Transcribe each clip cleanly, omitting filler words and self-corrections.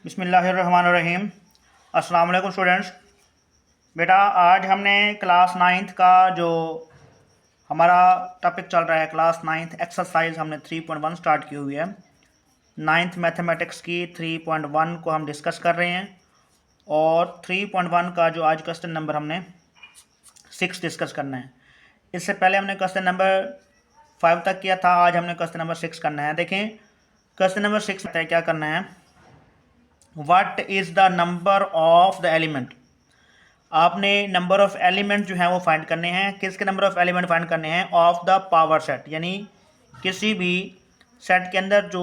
बिस्मिल्लाहिर्रहमानिर्रहीम। अस्सलाम वालेकुम स्टूडेंट्स। बेटा आज हमने क्लास नाइन्थ का जो हमारा टॉपिक चल रहा है क्लास नाइन्थ एक्सरसाइज हमने 3.1 स्टार्ट की हुई है। नाइन्थ मैथमेटिक्स की 3.1 को हम डिस्कस कर रहे हैं और 3.1 का जो आज क्वेश्चन नंबर हमने 6 डिस्कस करना है। इससे पहले हमने क्वेश्चन नंबर 5 तक किया था, आज हमने क्वेश्चन नंबर 6 करना है। देखें क्वेश्चन नंबर 6 में क्या करना है, what is the number of the element. आपने नंबर ऑफ एलिमेंट जो है वो फाइंड करने हैं। किसके नंबर ऑफ एलिमेंट फाइंड करने हैं? ऑफ द पावर सेट, यानी किसी भी सेट के अंदर जो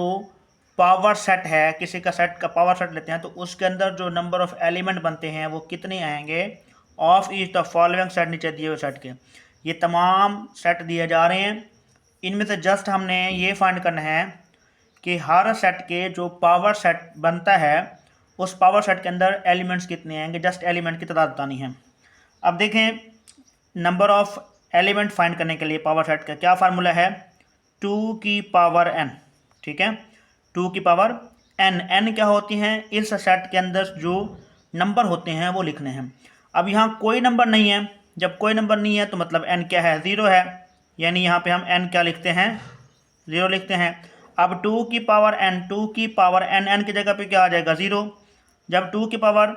पावर सेट है, किसी का सेट का पावर सेट लेते हैं तो उसके अंदर जो नंबर ऑफ एलिमेंट बनते हैं वो कितने आएंगे। Of is the following set, नीचे दिए हुए सेट के ये तमाम सेट दिए जा रहे हैं। इनमें से जस्ट हमने ये फाइंड करना है कि हर सेट के जो पावर सेट बनता है उस पावर सेट के अंदर एलिमेंट्स कितने आएंगे, जस्ट एलिमेंट की तादाद बतानी है। अब देखें नंबर ऑफ एलिमेंट फाइंड करने के लिए पावर सेट का क्या फार्मूला है, 2 की पावर n। ठीक है, 2 की पावर n। n क्या होती हैं? इस सेट के अंदर जो नंबर होते हैं वो लिखने हैं। अब यहाँ कोई नंबर नहीं है, जब कोई नंबर नहीं है तो मतलब n क्या है? 0 है, यानी यहाँ पे हम n क्या लिखते हैं? 0 लिखते हैं। अब 2 की पावर n, 2 की पावर n, n की जगह पे क्या आ जाएगा? 0। जब 2 की पावर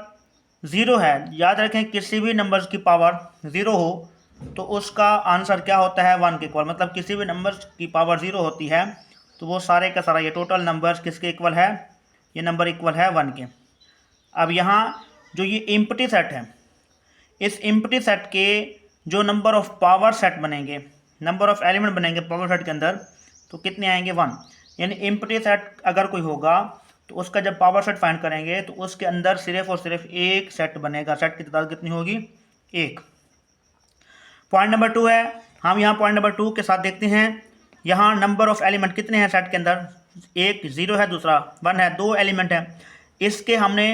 0 है, याद रखें किसी भी नंबर की पावर 0 हो तो उसका आंसर क्या होता है? 1 के इक्वल। मतलब किसी भी नंबर की पावर 0 होती है तो वो सारे का सारा ये टोटल नंबर्स किसके इक्वल है? ये नंबर इक्वल है 1 के। अब यहाँ जो ये एम्प्टी सेट है, इस एम्प्टी सेट के जो नंबर ऑफ पावर सेट बनेंगे, नंबर ऑफ एलिमेंट बनेंगे पावर सेट के अंदर, तो कितने आएंगे? 1। यानी एम्प्टी सेट अगर कोई होगा तो उसका जब पावर सेट फाइंड करेंगे तो उसके अंदर सिर्फ और सिर्फ एक सेट बनेगा। सेट की तादाद कितनी होगी? 1। पॉइंट नंबर 2 है, हम यहाँ पॉइंट नंबर 2 के साथ देखते हैं। यहाँ नंबर ऑफ एलिमेंट कितने हैं सेट के अंदर? एक 0 है, दूसरा 1 है, 2 एलिमेंट है। इसके हमने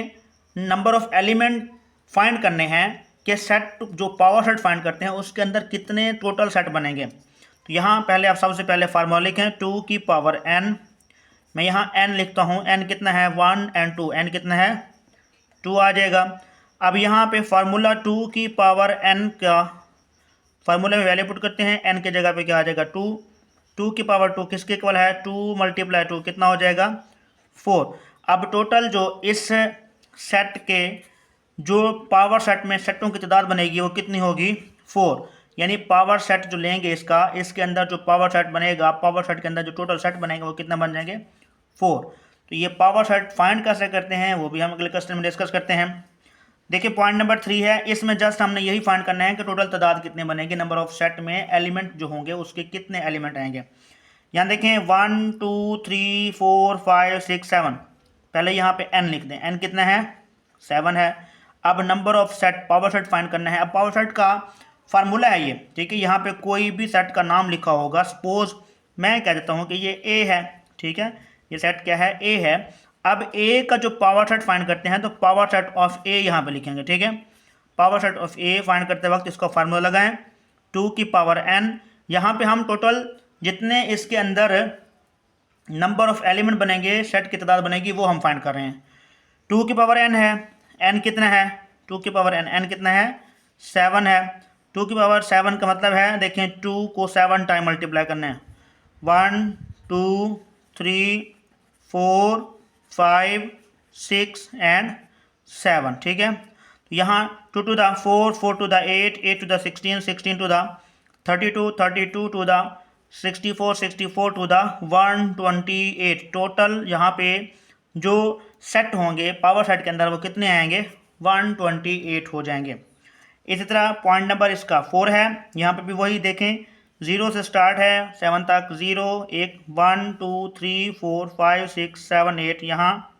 नंबर ऑफ एलिमेंट फाइंड करने हैं कि सेट जो पावर सेट फाइंड करते हैं उसके अंदर कितने टोटल सेट बनेंगे। तो यहाँ पहले आप सबसे पहले फार्मूला लिखें, 2 की पावर n। मैं यहाँ n लिखता हूँ, n कितना है? 1 एंड 2, n कितना है? 2 आ जाएगा। अब यहाँ पे फार्मूला 2 की पावर n का फार्मूला में वैल्यू पुट करते हैं, n की जगह पे क्या आ जाएगा? 2। 2 की पावर 2 किसके इक्वल है? 2 मल्टीप्लाई 2 कितना हो जाएगा? 4। अब टोटल जो इस सेट के जो पावर सेट में सेटों की तादाद बनेगी वो कितनी होगी? 4। यानी पावर सेट जो लेंगे इसका, इसके अंदर जो पावर सेट बनेगा, पावर सेट के अंदर जो टोटल सेट बनेगा वो कितना बन जाएंगे? 4। तो ये पावर सेट फाइंड कैसे करते हैं वो भी हम अगले क्वेश्चन में डिस्कस करते हैं। देखिए पॉइंट नंबर 3 है, इसमें जस्ट हमने यही फाइंड करना है कि टोटल तादाद कितने बनेगी, नंबर ऑफ सेट में एलिमेंट जो होंगे उसके कितने एलिमेंट आएंगे। यहाँ देखें 1 2 3 4 5 6 7। पहले यहाँ पे n लिख दें, n कितना है? 7 है। अब number of set power set find करना है। अब पावर सेट का फार्मूला है ये, ठीक है। यहाँ पे कोई भी सेट का नाम लिखा होगा, सपोज मैं कह देता हूँ कि ये a है, ठीक है। ये सेट क्या है? a है। अब a का जो पावर सेट फाइंड करते हैं तो पावर सेट ऑफ a यहाँ पे लिखेंगे, ठीक है। Power set of a find करते वक्त इसका फार्मूला लगाएं, 2 की पावर n। यहाँ पे हम टोटल जितने इसके अंदर नंबर ऑफ एलिमेंट बनेंगे, सेट की तादाद बनेगी, वो हम फाइंड कर रहे हैं। 2 की पावर n है, n कितना है? 2 की पावर n, n कितना है? 7 है। 2 की पावर 7 का मतलब है, देखें 2 को 7 टाइम मल्टीप्लाई करना है, 1 2 3 4 5 6 एंड 7, ठीक है। तो यहाँ 2 to the 4, 4 to the 8, 8 to the 16, 16 to the 32, 32 to the 64, 64 to the 128। Total यहाँ पे जो सेट होंगे पावर सेट के अंदर वो कितने आएंगे? 128 हो जाएंगे। इसी तरह पॉइंट नंबर इसका 4 है, यहाँ पे भी वही देखें, 0 से स्टार्ट है 7 तक, 0 1 1 2 3 4 5 6 7 8। यहाँ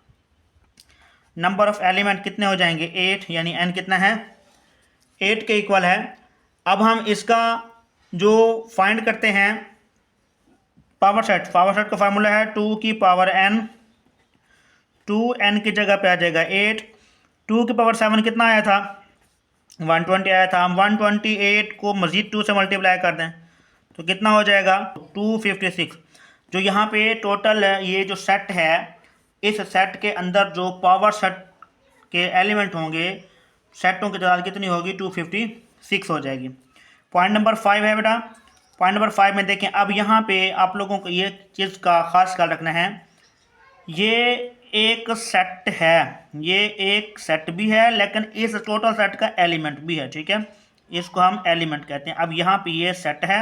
नंबर ऑफ एलिमेंट कितने हो जाएंगे? 8, यानी n कितना है? 8 के इक्वल है। अब हम इसका जो फाइंड करते हैं पावर सेट का फार्मूला है 2 की पावर n। 2n की जगह पे आ जाएगा 8। 2 की पावर 7 कितना आया था? 120 आया था। हम 128 को मज़ीद 2 से मल्टीप्लाई कर दें तो कितना हो जाएगा? 256। जो यहाँ पे टोटल ये जो सेट है इस सेट के अंदर जो पावर सेट के एलिमेंट होंगे, सेटों की तादाद कितनी होगी, 256 हो जाएगी। पॉइंट नंबर 5 है बेटा। पॉइंट नंबर 5 में देखें, अब यहाँ पे आप लोगों को ये चीज़ का खास ख्याल रखना है, ये एक सेट है, ये एक सेट भी है लेकिन इस टोटल सेट का एलिमेंट भी है, ठीक है, इसको हम एलिमेंट कहते हैं। अब यहाँ पे ये सेट है,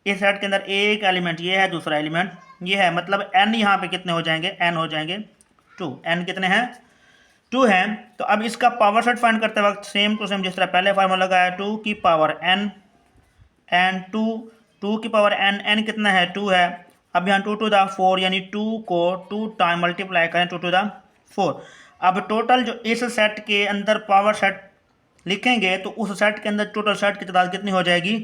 इस सेट के अंदर एक एलिमेंट ये है, दूसरा एलिमेंट ये है, मतलब n यहाँ पे कितने हो जाएंगे, n हो जाएंगे 2। n कितने हैं, 2 हैं। तो अब इसका पावर सेट फाइंड करते वक्त सेम टू सेम जिस तरह पहले फार्मूला लगाया, 2 की पावर n एंड 2 की पावर n कितना है, 2 है। अब यहाँ 2 टू द 4 यानी 2 को 2 टाइम मल्टीप्लाई करें, 2 टू द 4। अब टोटल जो इस सेट के अंदर पावर सेट लिखेंगे तो उस सेट के अंदर टोटल सेट की तादाद कितनी हो जाएगी,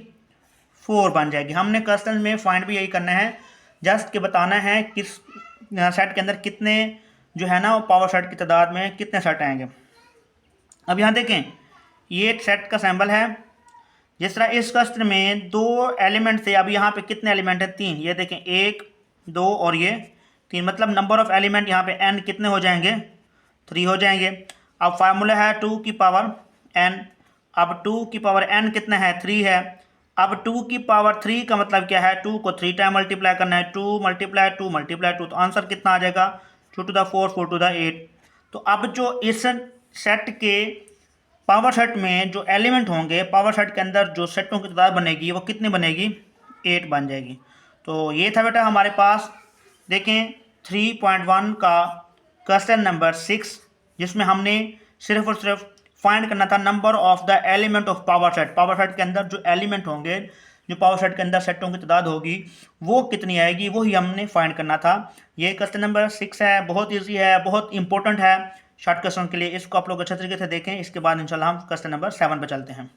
4 बन जाएगी। हमने क्वेश्चन में फाइंड भी यही करना है, जस्ट कि बताना है किस सेट के अंदर कितने जो है ना वो पावर सेट की तादाद में कितने सेट आएंगे। अब यहाँ देखें, ये सेट का सैम्बल है। जिस तरह इस क्वेश्चन में 2 एलिमेंट थे, अब यहाँ पे कितने एलिमेंट हैं, 3। ये देखें 1 2 और ये 3, मतलब नंबर ऑफ एलिमेंट यहाँ पे n कितने हो जाएंगे, 3 हो जाएंगे। अब फार्मूला है 2 की पावर n, अब 2 की पावर n कितना है, 3 है। अब 2 की पावर 3 का मतलब क्या है, 2 को 3 टाइम मल्टीप्लाई करना है, 2 मल्टीप्लाई 2 मल्टीप्लाई 2, तो आंसर कितना आ जाएगा, 2 टू द 4 4 टू द 8। तो अब जो इस सेट के पावर सेट में जो एलिमेंट होंगे, पावर सेट के अंदर जो सेटों की तादाद बनेगी वो कितनी बनेगी, 8 बन जाएगी। तो ये था बेटा हमारे पास, देखें 3.1 का क्वेश्चन नंबर 6, जिसमें हमने सिर्फ और सिर्फ फाइंड करना था number of the element of power set. Power set के अंदर जो एलिमेंट होंगे, जो पावर सेट के अंदर सेटों की तादाद होगी वो कितनी आएगी, वो ही हमने फाइंड करना था। ये क्वेश्चन नंबर 6 है, बहुत ईजी है, बहुत इंपॉर्टेंट है शॉर्ट क्वेश्चन के लिए। इसको आप लोग अच्छे तरीके से देखें। इसके बाद इंशाल्लाह हम क्वेश्चन नंबर 7 पर चलते हैं।